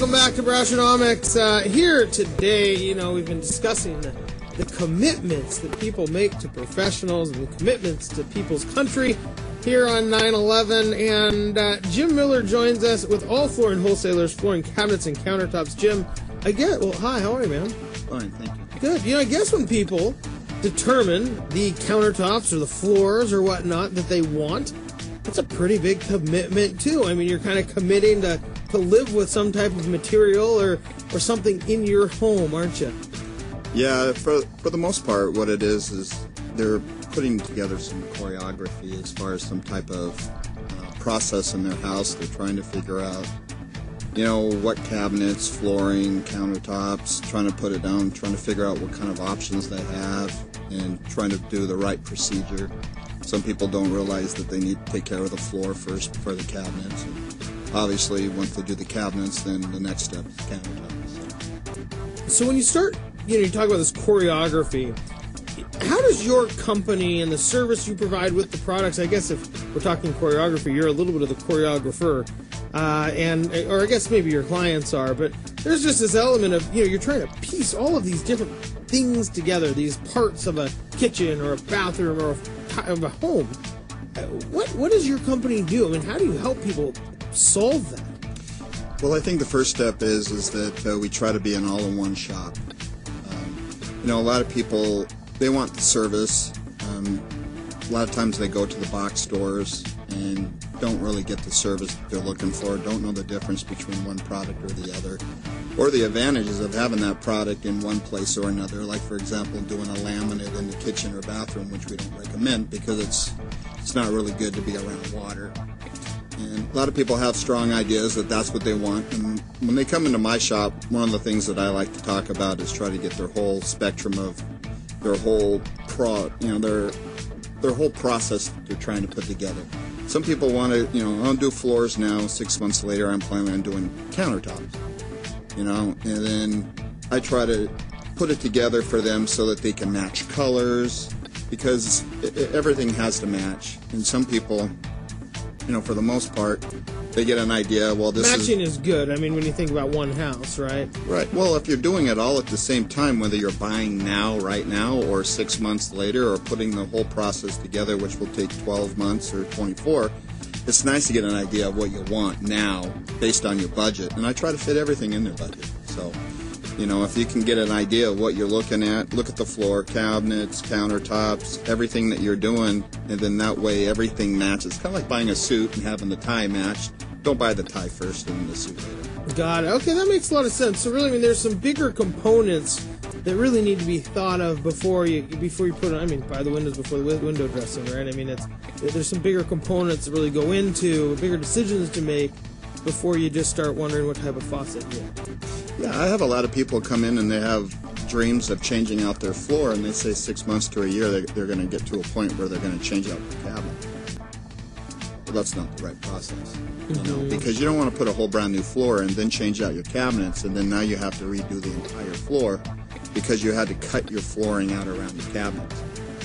welcome back to Brashenomics. Here today, we've been discussing the commitments that people make to professionals and the commitments to people's country here on 9/11. And Jim Miller joins us with All Flooring Wholesalers, flooring cabinets and countertops. Jim, hi, how are you, man? Fine, thank you. Good. I guess when people determine the countertops or the floors or whatnot that they want, it's a pretty big commitment too. I mean, you're kind of committing to live with some type of material or something in your home, aren't you? Yeah, for the most part, what it is they're putting together some choreography as far as some type of process in their house. They're trying to figure out, what cabinets, flooring, countertops, trying to put it down, trying to figure out what kind of options they have, and trying to do the right procedure. Some people don't realize that they need to take care of the floor first before the cabinets. And obviously, once they do the cabinets, then the next step is the countertops. So when you start, you talk about this choreography, how does your company and the service you provide with the products, I guess if we're talking choreography, you're a little bit of the choreographer, or I guess maybe your clients are, but there's just this element of, you're trying to piece all of these different things together, these parts of a kitchen or a bathroom or of a home. What does your company do? I mean, how do you help people solve that? Well, I think the first step is that we try to be an all-in-one shop. A lot of people, they want the service. A lot of times they go to the box stores and don't really get the service that they're looking for, don't know the difference between one product or the other, or the advantages of having that product in one place or another, like, for example, doing a laminate in the kitchen or bathroom, which we don't recommend because it's not really good to be around water. And a lot of people have strong ideas that that's what they want, and when they come into my shop, one of the things that I like to talk about is try to get their whole spectrum of their whole their whole process they're trying to put together. Some people want to, I'll do floors now. 6 months later, I'm planning on doing countertops, and then I try to put it together for them so that they can match colors, because everything has to match. And some people, for the most part, they get an idea, well, this matching is good. I mean, when you think about one house, right? Right. Well, if you're doing it all at the same time, whether you're buying right now, or 6 months later, or putting the whole process together, which will take 12 months or 24, it's nice to get an idea of what you want now based on your budget. And I try to fit everything in their budget. So, if you can get an idea of what you're looking at, look at the floor, cabinets, countertops, everything that you're doing, and then that way everything matches. It's kind of like buying a suit and having the tie matched. Don't buy the tie first and the suit later. Got it. Okay, that makes a lot of sense. So really, there's some bigger components that really need to be thought of before you put on. Buy the windows before the window dressing, right? There's some bigger components that really go into, bigger decisions to make before you just start wondering what type of faucet you want. Yeah, I have a lot of people come in and they have dreams of changing out their floor, and they say 6 months to a year they're going to get to a point where they're going to change out the cabinet. Well, that's not the right process, because you don't want to put a whole brand new floor and then change out your cabinets, and then now you have to redo the entire floor because you had to cut your flooring out around the cabinets.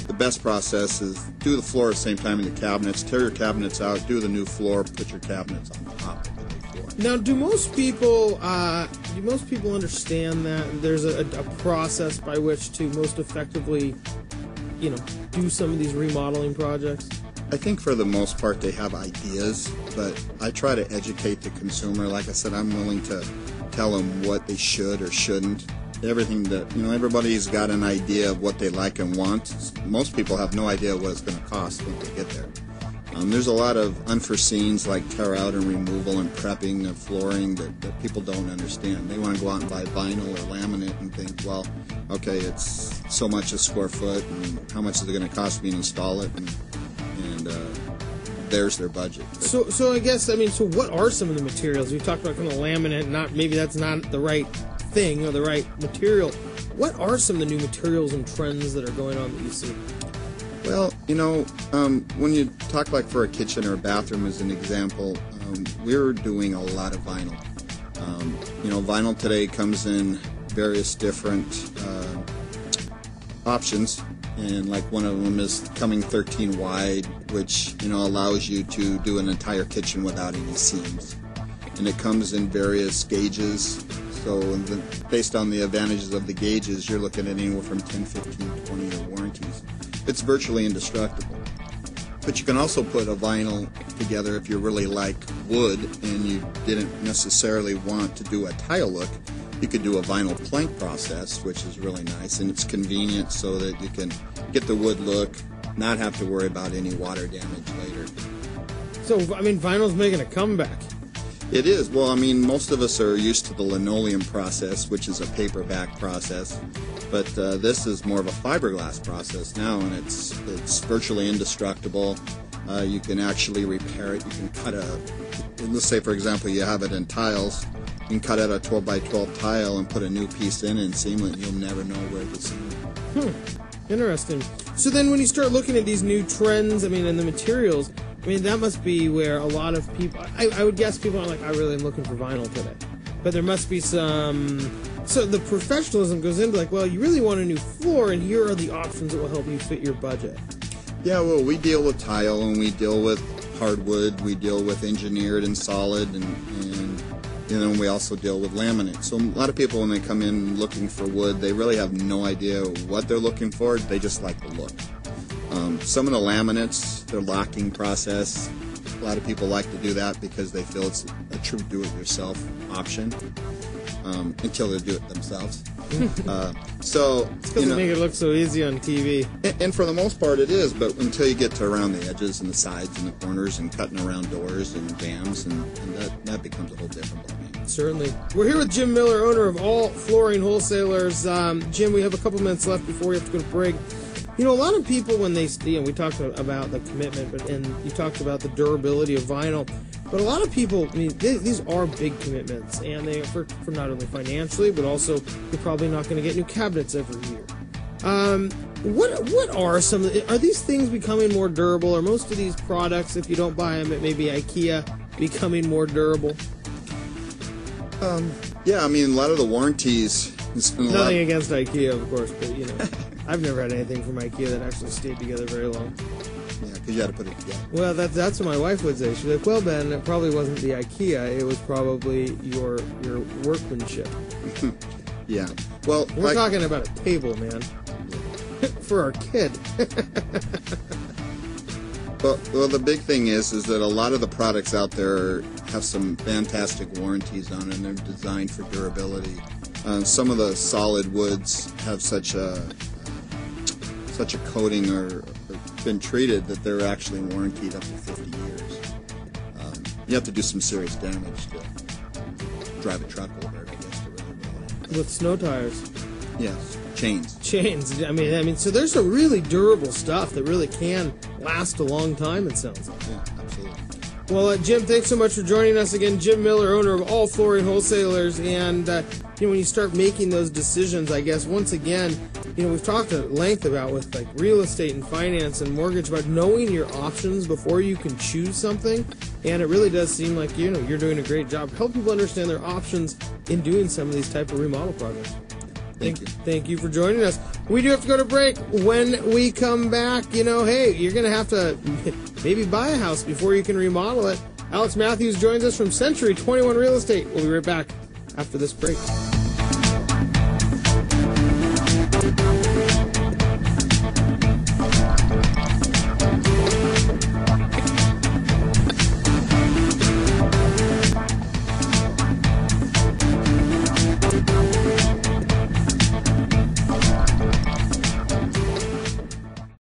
The best process is do the floor at the same time in the cabinets, tear your cabinets out, do the new floor, put your cabinets on top of the new floor. Now, do most people understand that there's a process by which to most effectively, do some of these remodeling projects? I think for the most part they have ideas, but I try to educate the consumer. Like I said, I'm willing to tell them what they should or shouldn't. Everything that, everybody's got an idea of what they like and want. Most people have no idea what it's going to cost when they get there. There's a lot of unforeseens like tear out and removal and prepping of flooring that people don't understand. They want to go out and buy vinyl or laminate and think, well, okay, it's so much a square foot, and how much is it going to cost me to install it? And there's their budget. So I guess, so what are some of the materials? We talked about kind of laminate, maybe that's not the right thing or the right material. What are some of the new materials and trends that are going on that you see? Well, when you talk like for a kitchen or a bathroom as an example, we're doing a lot of vinyl. Vinyl today comes in various different options, and like one of them is coming 13 wide, which allows you to do an entire kitchen without any seams. and it comes in various gauges. So based on the advantages of the gauges, you're looking at anywhere from 10, 15, 20-year warranties. It's virtually indestructible. But you can also put a vinyl together if you really like wood and you didn't necessarily want to do a tile look. You could do a vinyl plank process, which is really nice, and it's convenient so that you can get the wood look, not have to worry about any water damage later. So, I mean, vinyl's making a comeback. It is. Well, I mean, most of us are used to the linoleum process, which is a paperback process, but this is more of a fiberglass process now, and it's virtually indestructible. You can actually repair it. You can cut let's say, for example, you have it in tiles. You can cut out a 12 by 12 tile and put a new piece in and seam it, and you'll never know where to seam it. Interesting. So then when you start looking at these new trends, I mean, and the materials, I mean, that must be where a lot of people, I would guess people are like, I really am looking for vinyl today. But there must be some, so the professionalism goes into like, well, you really want a new floor, and here are the options that will help you fit your budget. Yeah, well, we deal with tile, and we deal with hardwood, we deal with engineered and solid, and we also deal with laminate. So a lot of people, when they come in looking for wood, they really have no idea what they're looking for. They just like the look. Some of the laminates, their locking process, a lot of people like to do that because they feel it's a true do-it-yourself option until they do it themselves. So it's because they make it look so easy on TV. And for the most part it is, but until you get to around the edges and the sides and the corners and cutting around doors and jambs, and that becomes a whole different ballgame. Certainly. We're here with Jim Miller, owner of All Flooring Wholesalers. Jim, we have a couple minutes left before we have to go to break. You know, a lot of people, when they, we talked about the commitment, and you talked about the durability of vinyl, but a lot of people, I mean, these are big commitments, and they are for not only financially, but also you're probably not going to get new cabinets every year. What are some of are these things becoming more durable? Are most of these products, if you don't buy them at maybe IKEA, becoming more durable? Yeah, I mean, a lot of the warranties. Nothing against IKEA, of course, but you know, I've never had anything from IKEA that actually stayed together very long. Yeah, because you had to put it together. Well, that's what my wife would say. She's like, "Well, Ben, it probably wasn't the IKEA; it was probably your workmanship." Yeah. Well, we're talking about a table, man, for our kid. Well, the big thing is that a lot of the products out there have some fantastic warranties on it, and they're designed for durability. Some of the solid woods have such a coating or been treated that they're actually warranted up to 50 years. You have to do some serious damage to drive a truck over it, I guess, to really know it. With snow tires. Yes, chains. I mean, so there's some really durable stuff that really can last a long time, it sounds like. Yeah, absolutely. Well, Jim, thanks so much for joining us again. Jim Miller, owner of All Flooring Wholesalers. And, you know, when you start making those decisions, I guess, once again, you know, we've talked at length about with, like, real estate and finance and mortgage, about knowing your options before you can choose something. And it really does seem like, you know, you're doing a great job. Help people understand their options in doing some of these type of remodel projects. Thank you for joining us. We do have to go to break. When we come back, you know, hey, you're going to have to maybe buy a house before you can remodel it. Alex Matthews joins us from Century 21 Real Estate. We'll be right back after this break.